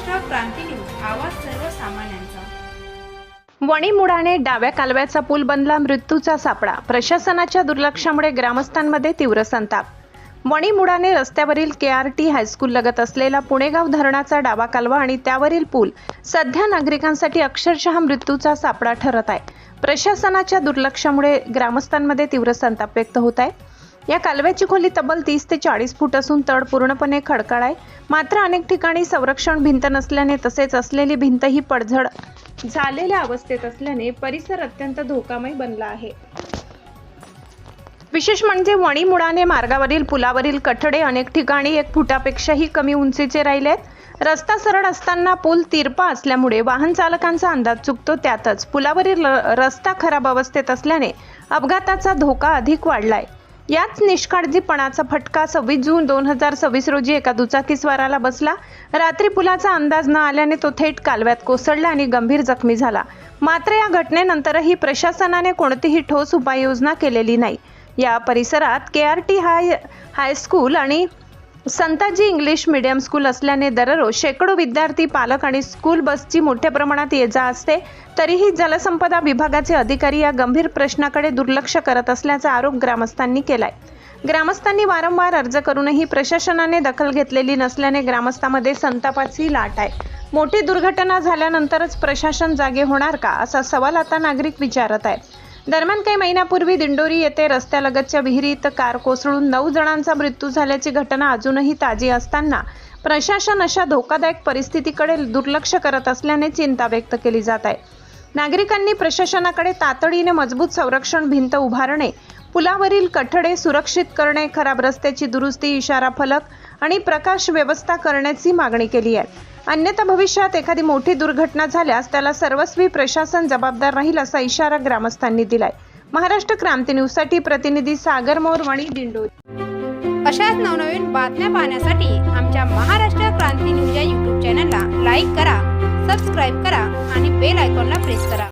महाराष्ट्र क्रांती news, आवाज सर्वसामान्यांचा। वणीमुळाने डाव्या कालव्याचा पूल बनला, मृत्यूचा सापळा। प्रशासनाच्या दुर्लक्षामुळे ग्रामस्थांमध्ये तीव्र संताप। वणीमुळाने रस्त्यावरील KRT हायस्कूल लगत असलेला पुणेगाव धरणाचा डावा कालवा आणि त्यावरील पूल सध्या नागरिकांसाठी अक्षरशः मृत्यूचा सापळा ठरत आहे। प्रशासनाच्या दुर्लक्षामुळे ग्रामस्थांमध्ये तीव्र संताप व्यक्त होत आहे। या कालव्याची खोली तब्बल 30 ते 40 फूट असून तळ पूर्णपणे खडकाळ आहे। मात्र अनेक ठिकाणी संरक्षण भिंत नसल्याने तसेच असलेली भिंत ही पडझड झालेल्या अवस्थेत असल्याने परिसर अत्यंत धोकामय बनला आहे। विशेष म्हणजे वणीमुळाने मार्गावरील पुलावरील कठडे अनेक ठिकाणी 1 फुटापेक्षाही कमी उंचीचे राहिले आहेत। रस्ता सरळ असताना पूल तिरपा असल्यामुळे वाहन चालकांचा अंदाज चुकतो। त्यातच पुलावरील रस्ता खराब अवस्थेत असल्याने अपघाताचा धोका अधिक वाढलाय। याच निष्काळजीपणाचा फटका 26 जून 2026 रोजी एका दुचाकीस्वाराला बसला। रात्री पुलाचा अंदाज न आल्याने तो थेट कालव्यात कोसळला आणि गंभीर जखमी झाला। मात्र या घटनेनंतरही प्रशासनाने कोणतीही ठोस उपाययोजना केलेली नाही। या परिसरात KRT हायस्कूल आणि संताजी इंग्लिश मीडियम स्कूल असल्याने दररोज शेकडो विद्यार्थी, पालक आणि स्कूल बसची मोठ्या प्रमाणात ये-जा असते। तरीही जलसंपदा विभागाचे अधिकारी या गंभीर प्रश्नाकडे दुर्लक्ष करत असल्याचा आरोप ग्रामस्थांनी केलाय। ग्रामस्थांनी वारंवार अर्ज करूनही प्रशासनाने दखल घेतलेली नसल्याने ग्रामस्थांमध्ये संतापाची लाट आहे। मोठी दुर्घटना झाल्यानंतरच प्रशासन जागे होणार का, असा सवाल आता नागरिक विचारत आहेत। दरम्यान काही महिन्यापूर्वी दिंडोरी येथे रस्त्यालगतच्या विहिरीत कार कोसळून 9 जणांचा मृत्यू झाल्याची घटना अजूनही ताजी असताना प्रशासन अशा धोकादायक परिस्थितीकडे दुर्लक्ष करत असल्याने चिंता व्यक्त केली जात आहे। नागरिकांनी प्रशासनाकडे तातडीने मजबूत संरक्षण भिंत उभारणे, पुलावरील कठडे सुरक्षित करणे, खराब रस्त्याची दुरुस्ती, इशारा फलक आणि प्रकाश व्यवस्था करण्याची मागणी केली आहे। अन्यथा भविष्यात एखादी मोठी दुर्घटना झाल्यास त्याला सर्वस्वी प्रशासन जबाबदार राहील, असा इशारा ग्रामस्थांनी दिलाय। महाराष्ट्र क्रांती न्यूज साठी प्रतिनिधी सागर मोर, वणी, दिंडोरी। अशाच नवनवीन बातम्या पाहण्यासाठी आमच्या महाराष्ट्र क्रांती न्यूज या YouTube चॅनलला लाईक करा, सबस्क्राईब करा आणि बेल आयकॉनला प्रेस करा।